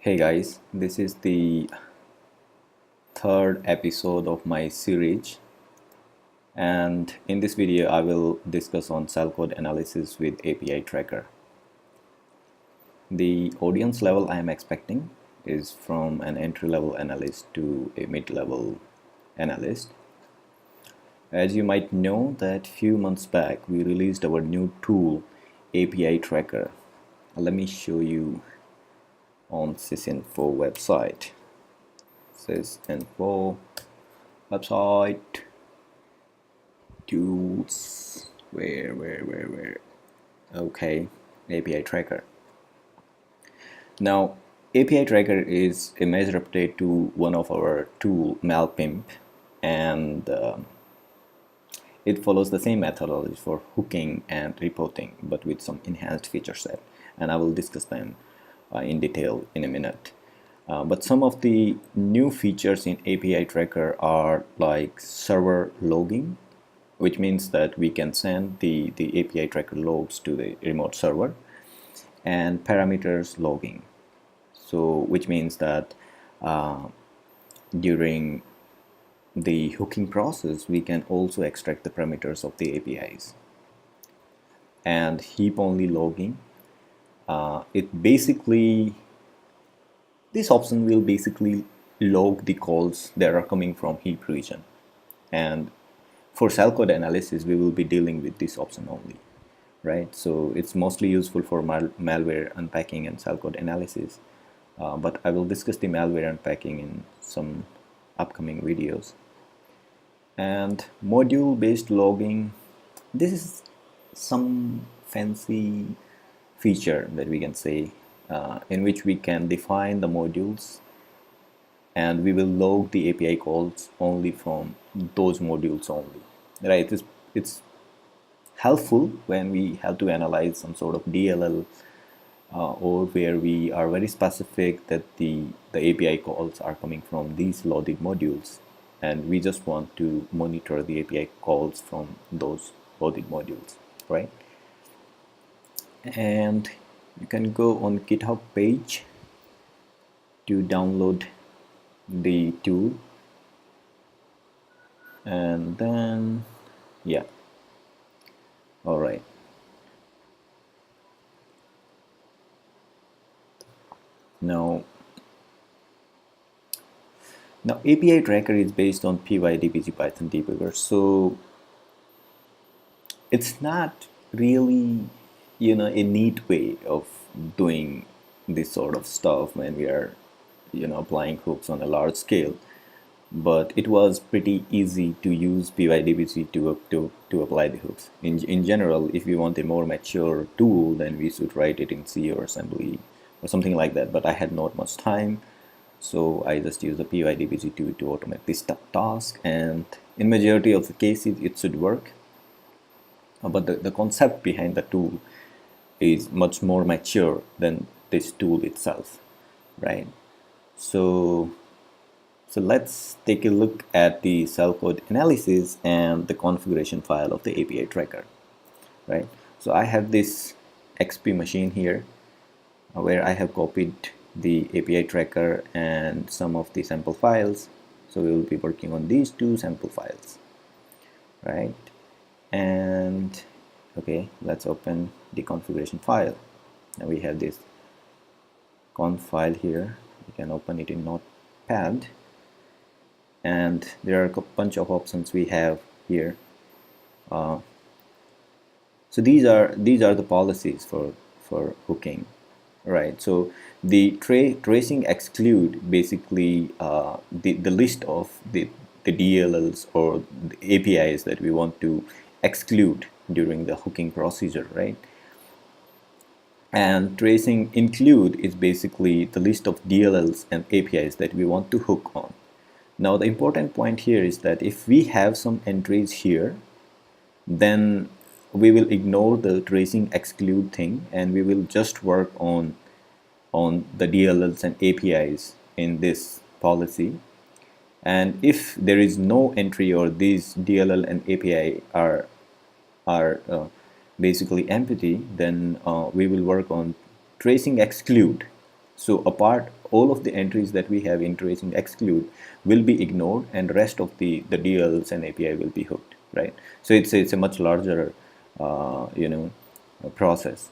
Hey guys, this is the third episode of my series, and in this video I will discuss on shellcode analysis with APITracker. The audience level I am expecting is from an entry-level analyst to a mid-level analyst. As you might know that few months back we released our new tool APITracker. Let me show you on sysinfo website. Sysinfo website tools where okay, APITracker. Now APITracker is a major update to one of our tool malpimp, and it follows the same methodology for hooking and reporting but with some enhanced feature set, and I will discuss them in detail in a minute. But some of the new features in APITracker are like server logging, which means that we can send the APITracker logs to the remote server, and parameters logging. So which means that during the hooking process we can also extract the parameters of the APIs. And heap only logging, this option will basically log the calls that are coming from heap region, and for shellcode analysis we will be dealing with this option only, right? So it's mostly useful for malware unpacking and shellcode analysis, but I will discuss the malware unpacking in some upcoming videos. And module based logging, this is some fancy feature that we can say, in which we can define the modules and we will log the API calls only from those modules only, right? It's helpful when we have to analyze some sort of DLL, or where we are very specific that the API calls are coming from these loaded modules, and we just want to monitor the API calls from those loaded modules, right? And you can go on GitHub page to download the tool, and then yeah, all right. Now APITracker is based on PyDBG Python debugger, so it's not really a neat way of doing this sort of stuff when we are applying hooks on a large scale, but it was pretty easy to use PyDBG to apply the hooks. In general, if we want a more mature tool, then we should write it in C or assembly or something like that, but I had not much time, so I just use the PyDBG to automate this task, and in majority of the cases it should work. But the concept behind the tool is much more mature than this tool itself, right? So let's take a look at the shellcode analysis and the configuration file of the APITracker, right? So I have this XP machine here, where I have copied the APITracker and some of the sample files. So we will be working on these two sample files, right? And okay, let's open the configuration file. Now we have this conf file here. You can open it in Notepad, and there are a bunch of options we have here. So these are the policies for hooking, right? So the tracing exclude basically the list of the DLLs or the APIs that we want to exclude during the hooking procedure, right? And tracing include is basically the list of DLLs and APIs that we want to hook on. Now the important point here is that if we have some entries here, then we will ignore the tracing exclude thing and we will just work on the DLLs and APIs in this policy. And if there is no entry or these DLL and API are basically empty, then we will work on tracing exclude. So a part all of the entries that we have in tracing exclude will be ignored, and rest of the DLs and API will be hooked, right? So it's a much larger process.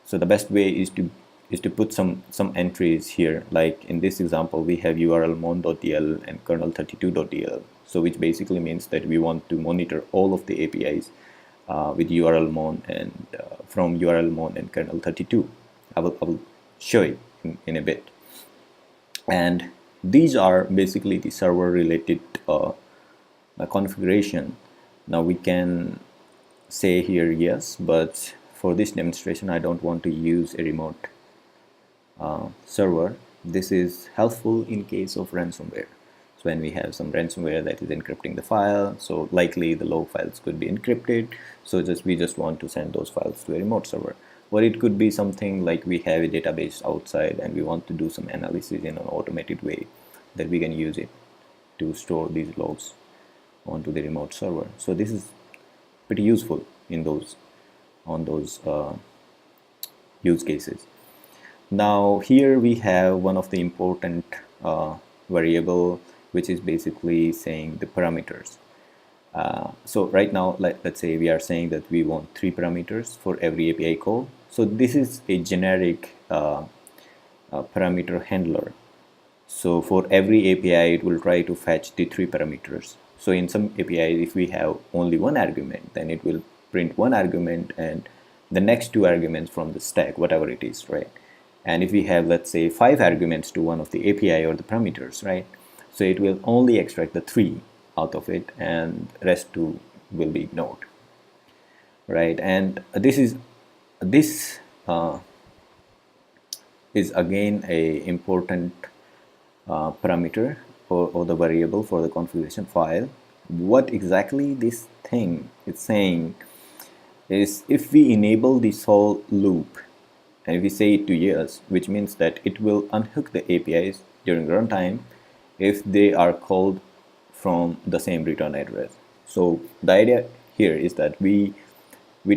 So the best way is to put some entries here. Like in this example, we have URL mon.dl and kernel32.dl. So which basically means that we want to monitor all of the APIs with URL mon and from URL mon and kernel32. I will show it in a bit. And these are basically the server related configuration. Now we can say here yes, but for this demonstration I don't want to use a remote server. This is helpful in case of ransomware. So when we have some ransomware that is encrypting the file, so likely the log files could be encrypted, so we just want to send those files to a remote server. Or it could be something like we have a database outside and we want to do some analysis in an automated way, that we can use it to store these logs onto the remote server. So this is pretty useful in those use cases. Now here we have one of the important variable, which is basically saying the parameters. So right now, let's say we are saying that we want 3 parameters for every API call. So this is a generic parameter handler. So for every API, it will try to fetch the 3 parameters. So in some API, if we have only one argument, then it will print one argument and the next 2 arguments from the stack, whatever it is, right? And if we have, let's say, 5 arguments to one of the API or the parameters, right? So it will only extract the 3 out of it, and rest 2 will be ignored, right? And this is again a important parameter or the variable for the configuration file. What exactly this thing is saying is, if we enable the sol loop and if we say it to yes, which means that it will unhook the APIs during runtime if they are called from the same return address. So the idea here is that we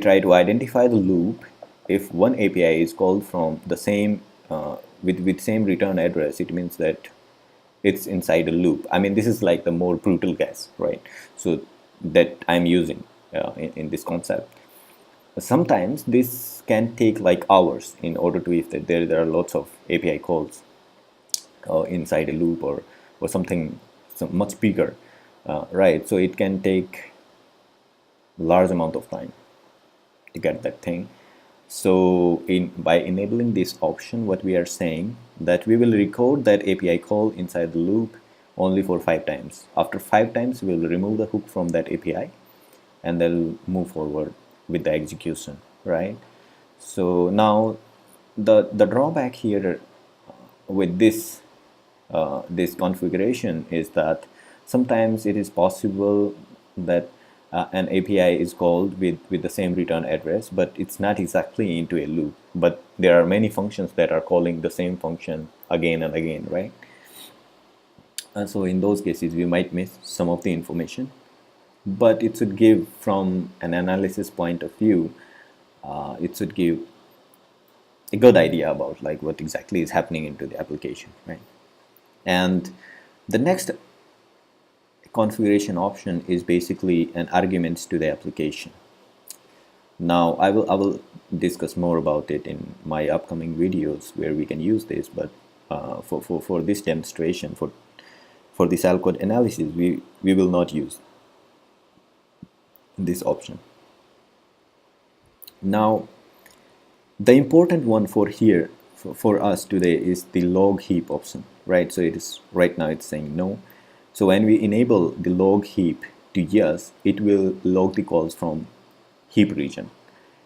try to identify the loop if one API is called from the same with same return address. It means that it's inside a loop. I mean, this is like the more brutal guess, right? So that I'm using in this concept. Sometimes this can take like hours in order to, if there are lots of API calls inside a loop or something much bigger, right? So it can take large amount of time to get that thing. So by enabling this option, what we are saying that we will record that API call inside the loop only for 5 times. After 5 times, we will remove the hook from that API and then move forward with the execution, right? So now the drawback here with this this configuration is that sometimes it is possible that an API is called with the same return address, but it's not exactly into a loop, but there are many functions that are calling the same function again and again, right? And so in those cases we might miss some of the information, but it should give, from an analysis point of view, it should give a good idea about like what exactly is happening into the application, right? And the next configuration option is basically an arguments to the application. Now I will discuss more about it in my upcoming videos where we can use this, but for this demonstration, for the Shellcode analysis, we will not use this option. Now the important one for here for us today is the log heap option, right? So it is right now it's saying no. So when we enable the log heap to yes, it will log the calls from heap region,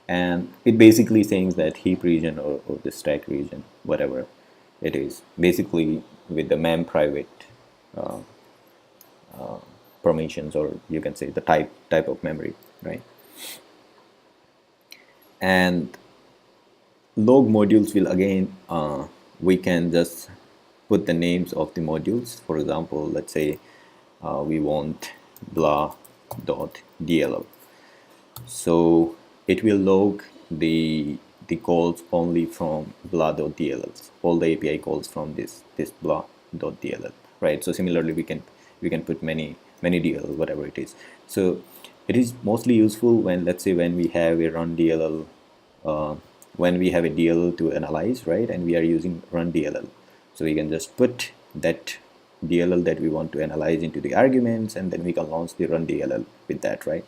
and it basically saying that heap region or the stack region, whatever it is, basically with the mem private permissions, or you can say the type of memory, right? And log modules will again we can just put the names of the modules. For example, let's say we want blah.dll, so it will log the the calls only from blah.dll, all the API calls from this blah.dll, right? So similarly, we can put many DLL, whatever it is. So it is mostly useful when, let's say, when we have a run DLL, when we have a DLL to analyze, right, and we are using run DLL. So we can just put that DLL that we want to analyze into the arguments, and then we can launch the run DLL with that, right?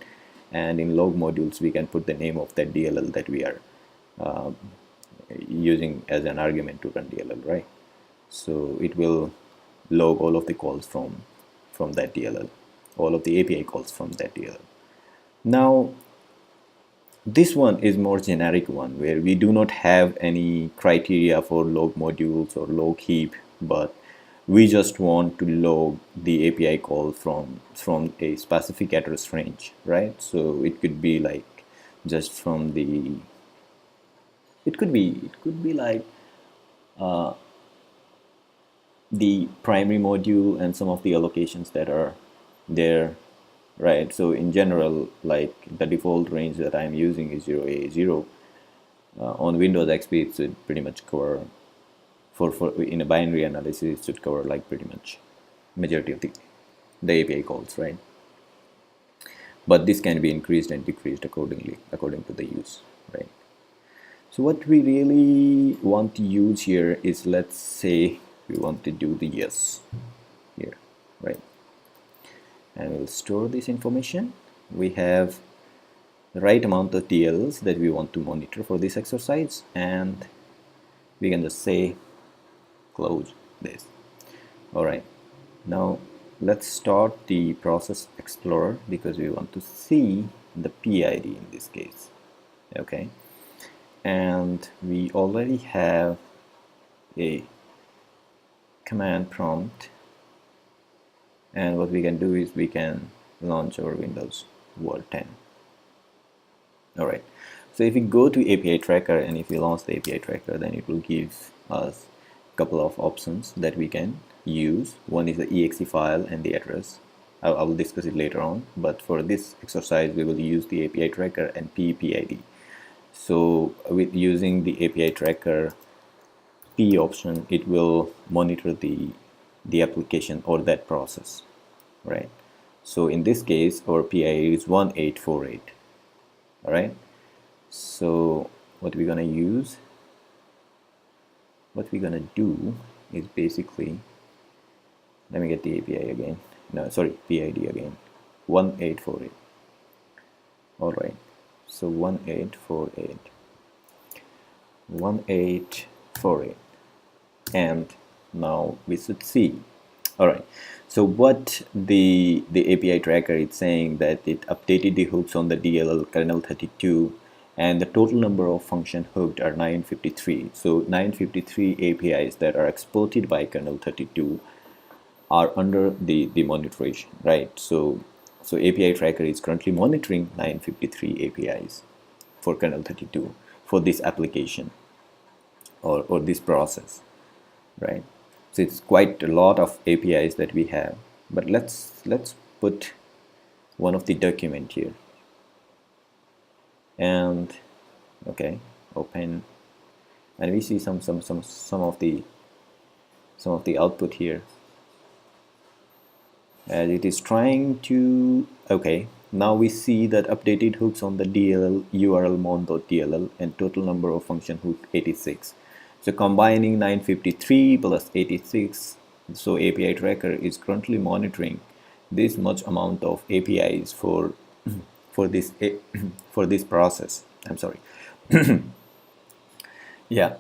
And in log modules, we can put the name of that DLL that we are using as an argument to run DLL, right? So it will log all of the calls from that DLL, all of the API calls from that DLL. Now, this one is more generic one where we do not have any criteria for log modules or log heap, but we just want to log the API call from a specific address range, right? So it could be like just from the, it could be like the primary module and some of the allocations that are there, right? So in general, like the default range that I'm using is 0A0. On Windows XP, it should pretty much cover, for in a binary analysis, it should cover like pretty much majority of the API calls, right? But this can be increased and decreased accordingly, according to the use, right? So what we really want to use here is, let's say we want to do the yes here, right? And we'll store this information. We have the right amount of DLLs that we want to monitor for this exercise, and we can just say close this. All right, now let's start the process explorer because we want to see the PID in this case. Okay, and we already have a command prompt, and what we can do is we can launch our Windows Word 10. All right, so if we go to APITracker and if we launch the APITracker, then it will give us a couple of options that we can use. One is the exe file and the address. I will discuss it later on, but for this exercise we will use the APITracker and PID. So with using the APITracker P option, it will monitor the application or that process, right? So in this case, our PID is 1848. All right, so what we're gonna do is basically, let me get the API again, no sorry, PID again, 1848. all right, so 1848, and now we should see. All right, so what the APITracker is saying that it updated the hooks on the DLL kernel 32, and the total number of function hooked are 953. So 953 APIs that are exported by kernel 32 are under the monitoration, right? So APITracker is currently monitoring 953 APIs for kernel 32 for this application or this process, right? So it's quite a lot of APIs that we have, but let's put one of the document here, and okay, open, and we see some of the output here as it is trying to, okay, now we see that updated hooks on the DLL URL mon.dll and total number of function hook 86. So combining 953 plus 86, so APITracker is currently monitoring this much amount of APIs for this for this process. I'm sorry. Yeah.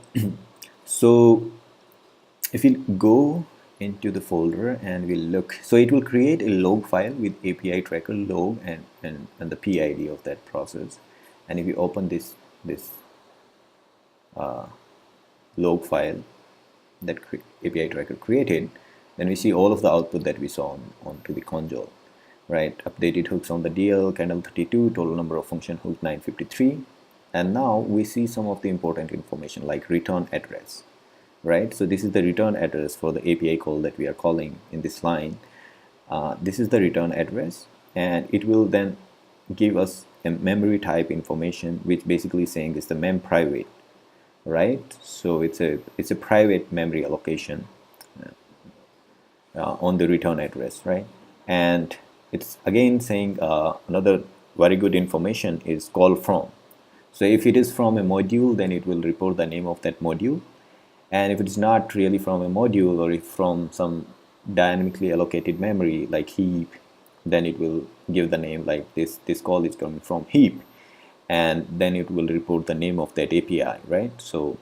So if you go into the folder and we look, so it will create a log file with APITracker log and the PID of that process. And if you open this log file that APITracker created, then we see all of the output that we saw onto the console, right? Updated hooks on the DL, kernel 32, total number of function hook 953, and now we see some of the important information like return address, right? So this is the return address for the API call that we are calling in this line. This is the return address, and it will then give us a memory type information, which basically saying is the mem private. right? So it's a private memory allocation on the return address, right? And it's again saying another very good information is call from. So if it is from a module, then it will report the name of that module. And if it's not really from a module, or if from some dynamically allocated memory like heap, then it will give the name like this call is coming from heap, and then it will report the name of that API, right? So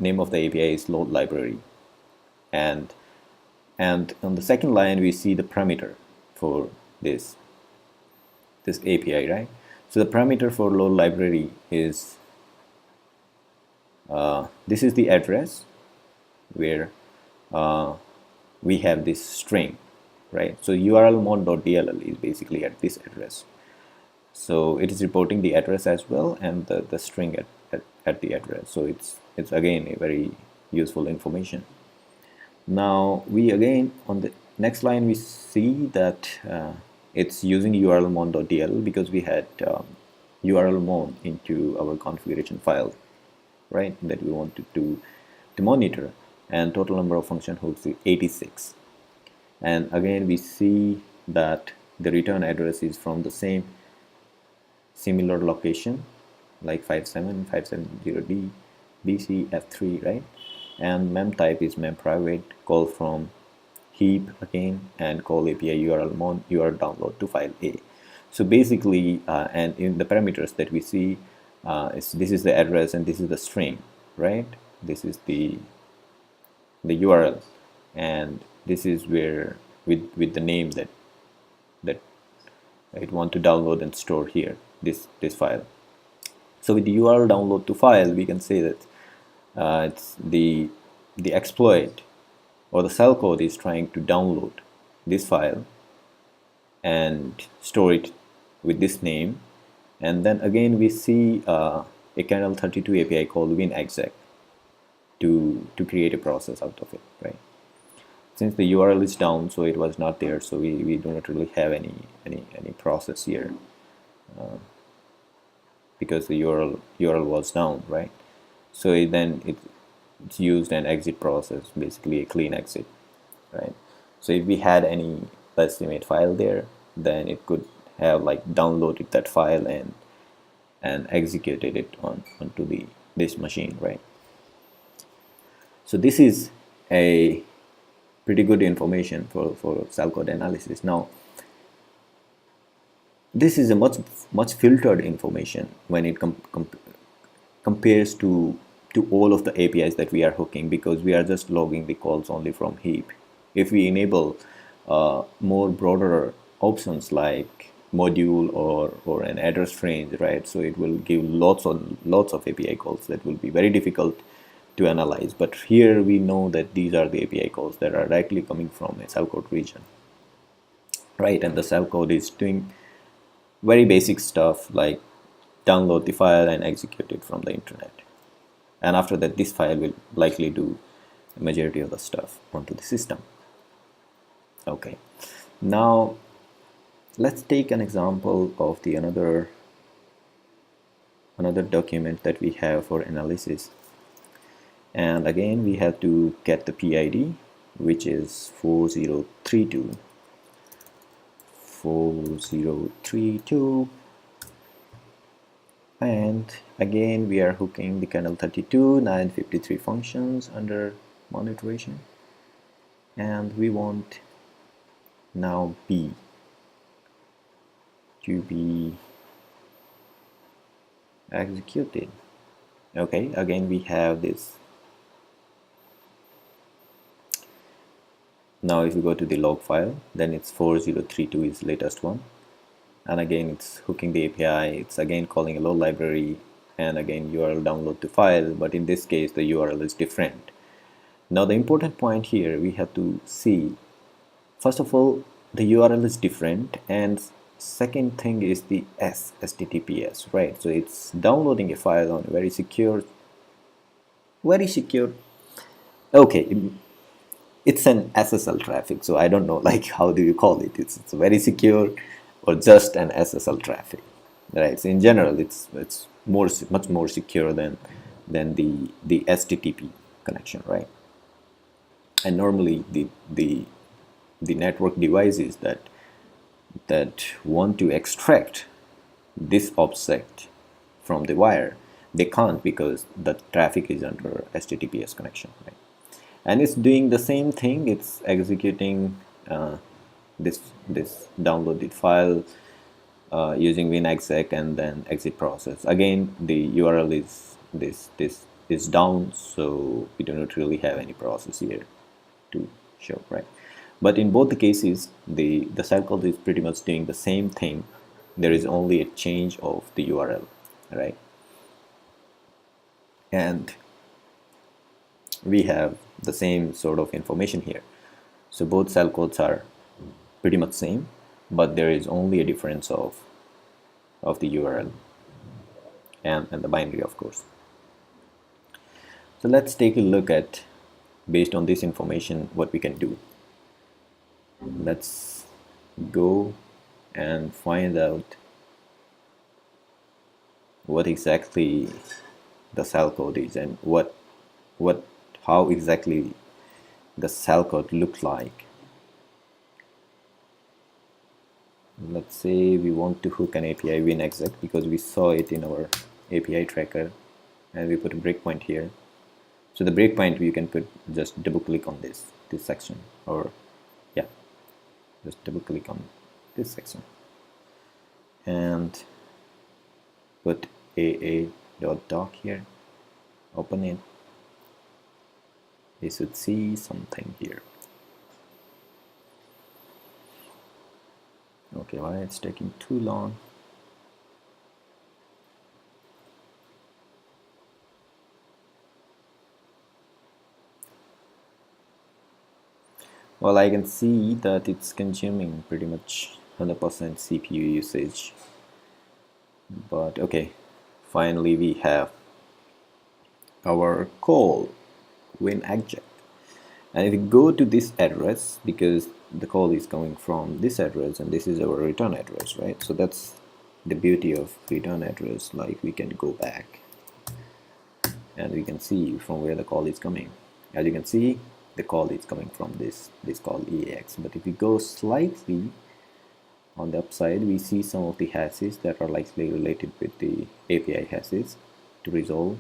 name of the API is load library, and on the second line we see the parameter for this API, right? So the parameter for load library is this is the address where we have this string, right? So url_mon.dll is basically at this address. So it is reporting the address as well, and the string at the address. So it's again a very useful information. Now we again on the next line we see that it's using url_mon.dll because we had url_mon into our configuration file, right, that we wanted to monitor, and total number of function hooks is 86. And again we see that the return address is from the same similar location like 57570D BCF3, right? And mem type is mem private, call from heap again, and call API url_mon URL download to file A. So basically and in the parameters that we see this is the address and this is the string, right? This is the URL, and this is where with the name that it want to download and store here, this file. So with the URL download to file, we can say that it's the exploit or the shellcode is trying to download this file and store it with this name. And then again we see a kernel32 API called winexec to create a process out of it, right? Since the URL is down, so it was not there, so we do not really have any process here because the URL was down, right? So it's used an exit process, basically a clean exit, right? So if we had any estimate file there, then it could have like downloaded that file and executed it onto this machine, right? So this is a pretty good information for shellcode analysis. Now this is a much filtered information when it compares to all of the APIs that we are hooking, because we are just logging the calls only from heap. If we enable more broader options like module or an address range, right, so it will give lots of API calls that will be very difficult to analyze. But here we know that these are the API calls that are directly coming from a shellcode region, right? And the shellcode is doing very basic stuff like download the file and execute it from the internet, and after that this file will likely do the majority of the stuff onto the system. Okay, now let's take an example of the another document that we have for analysis. And again we have to get the PID, which is 4032, and again we are hooking the kernel32 953 functions under monitoration, and we want now B to be executed. Okay, again we have this. Now if you go to the log file, then it's 4032 is latest one, and again it's hooking the API. It's again calling a load library, and again URL download to file, but in this case the URL is different. Now the important point here we have to see, first of all, the URL is different, and second thing is the HTTPS, right? So it's downloading a file on a very secure, okay, it's an SSL traffic, so I don't know like how do you call it. It's very secure or just an SSL traffic, right? So in general it's much more secure than than the HTTP connection, right? And normally the network devices that want to extract this object from the wire, they can't because the traffic is under HTTPS connection, right? And it's doing the same thing. It's executing this downloaded file using winexec and then exit process. Again, the URL is this is down, so we do not really have any process here to show, right? But in both the cases, the shellcode is pretty much doing the same thing. There is only a change of the URL, right? And we have the same sort of information here. So both shellcodes are pretty much same, but there is only a difference of the URL and the binary, of course. So let's take a look at, based on this information, what we can do. Let's go and find out what exactly the shellcode is and how exactly the shellcode looks like. Let's say we want to hook an API winexec because we saw it in our APITracker, and we put a breakpoint here. So the breakpoint, you can put, just double click on this section, or yeah, just double click on this section and put aa.doc here, open it. We should see something here. Okay, why it's taking too long? Well, I can see that it's consuming pretty much 100% CPU usage. But okay, finally we have our call winexec. And if we go to this address, because the call is coming from this address and this is our return address, right? So that's the beauty of return address. Like, we can go back and we can see from where the call is coming. As you can see, the call is coming from this call EAX. But if we go slightly on the upside, we see some of the hashes that are likely related with the API hashes to resolve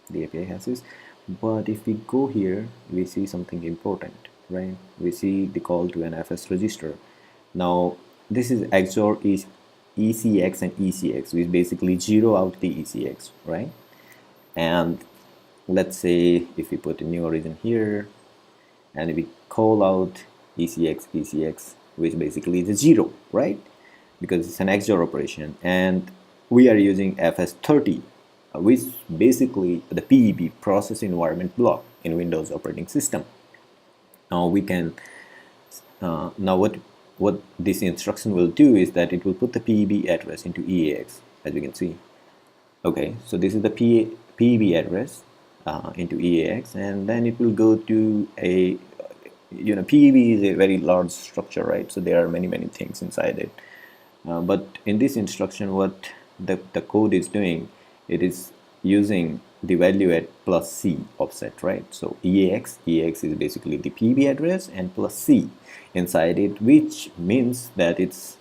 the API hashes. But if we go here, we see something important, right? We see the call to an FS register. Now this is XOR ECX and ECX, which basically zero out the ECX, right? And let's say if we put a new origin here and we call out ECX, which basically is a zero, right? Because it's an XOR operation, and we are using FS30, which basically the PEB, process environment block, in Windows operating system. Now we can now what this instruction will do is that it will put the PEB address into EAX, as you can see. Okay, so this is the PEB address into EAX, and then it will go to a, PEB is a very large structure, right? So there are many things inside it. But in this instruction, what the code is doing, it is using the value at plus C offset, right? So EAX is basically the PEB address and plus C inside it, which means that it's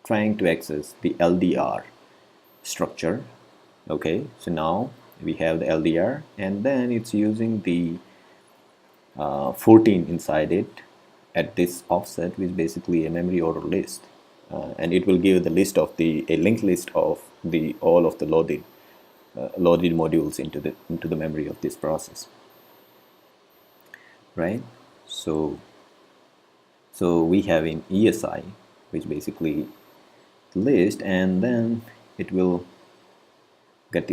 trying to access the LDR structure. Okay, so now we have the LDR, and then it's using the 14 inside it at this offset, which is basically a memory order list, and it will give the list of a linked list of all of the loaded modules into the memory of this process, right? So we have in ESI, which basically list, and then it will get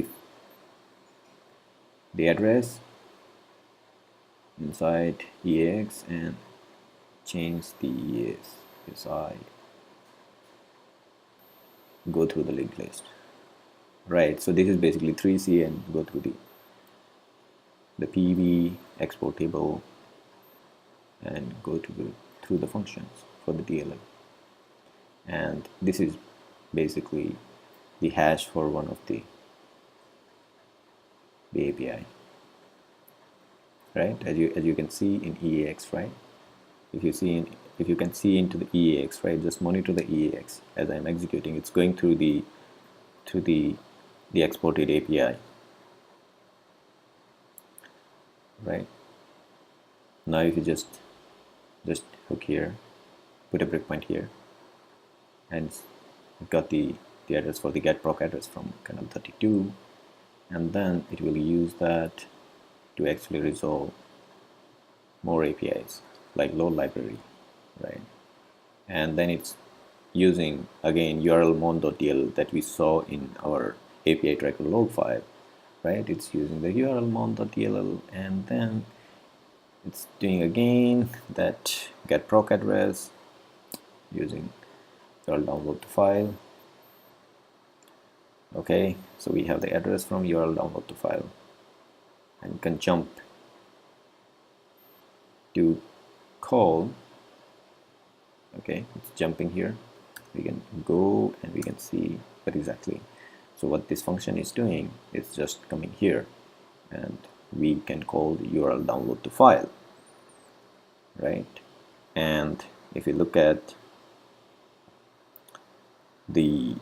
the address inside EAX and change the ESI, go through the linked list, right? So this is basically 3C, and go through the PEB export table and go through the functions for the DLL. And this is basically the hash for one of the the API, right? As you can see in EAX, right? If you can see into the EAX, right? Just monitor the EAX as I'm executing. It's going through to the exported API, right? Now if you just hook here, put a breakpoint here, and got the address for the get proc address from kernel 32, and then it will use that to actually resolve more APIs like load library, right? And then it's using again url-mon.dll that we saw in our APITracker log file, right? It's using the url-mon.dll, and then it's doing again that get proc address using url download to file. Okay, so we have the address from url download to file, and you can jump to call. Okay, it's jumping here. We can go and we can see what exactly. So what this function is doing is just coming here, and we can call the URL download to file, right? And if you look at the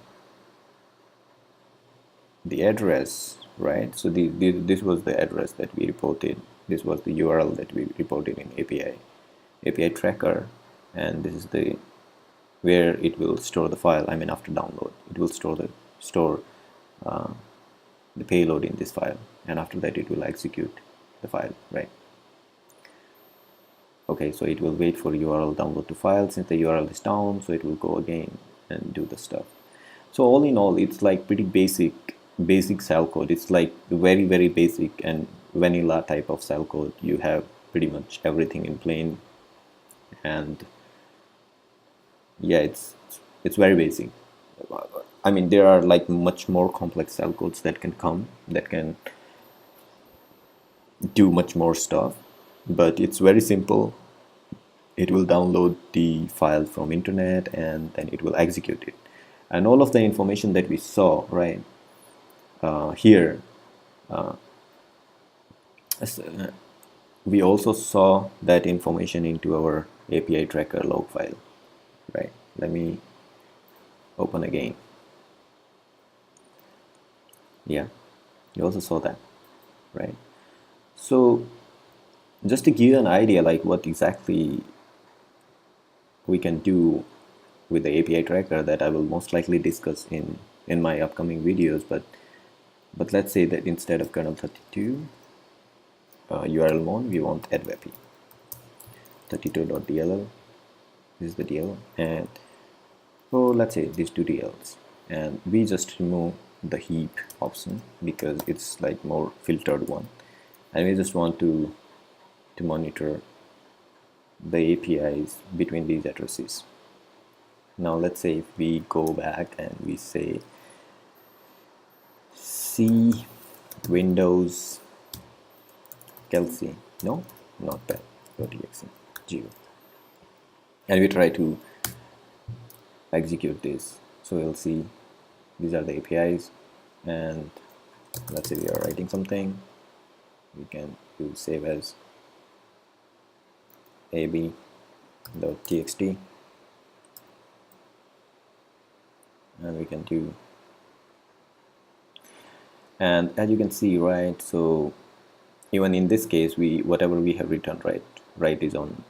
address, right? So this was the address that we reported. This was the URL that we reported in APITracker, and this is the where it will store the file. I mean, after download, it will store the payload in this file, and after that it will execute the file, right? Okay, so it will wait for URL download to file. Since the URL is down, so it will go again and do the stuff. So all in all, it's like pretty basic shellcode. It's like very basic and vanilla type of shellcode. You have pretty much everything in plain, and yeah, it's very basic. I mean, there are like much more complex shellcodes that can do much more stuff, but it's very simple. It will download the file from internet, and then it will execute it, and all of the information that we saw right here, we also saw that information into our APITracker log file, right? Let me open again. Yeah, you also saw that, right? So just to give you an idea like what exactly we can do with the APITracker, that I will most likely discuss in my upcoming videos, but let's say that instead of kernel 32 URL mon, we want adwepi 32.dll. This is the DL, and so let's say these two DLs, and we just remove the heap option because it's like more filtered one, and we just want to monitor the APIs between these addresses. Now let's say if we go back and we say C Windows Kelsey, no, not that.exe 0, and we try to execute this, so we'll see these are the APIs, and let's say we are writing something, we can do save as ab.txt, and we can do, and as you can see, right, so even in this case, whatever we have written right is on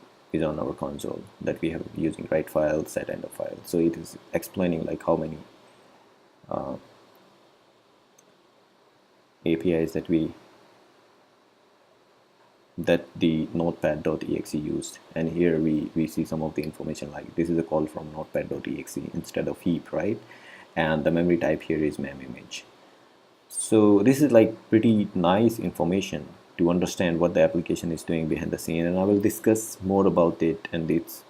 our console that we have using write file, set end of file. So it is explaining like how many APIs that the notepad.exe used, and here we see some of the information, like this is a call from notepad.exe instead of heap, right? And the memory type here is mem image. So this is like pretty nice information to understand what the application is doing behind the scene, and I will discuss more about it and its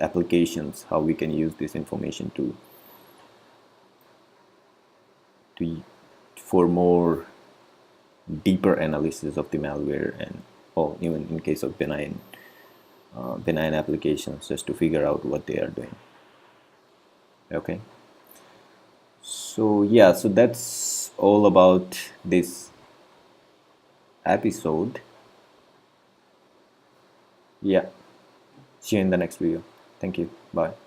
applications, how we can use this information for more deeper analysis of the malware, and even in case of benign applications, just to figure out what they are doing. Okay, so yeah, so that's all about this episode. Yeah, see you in the next video. Thank you. Bye.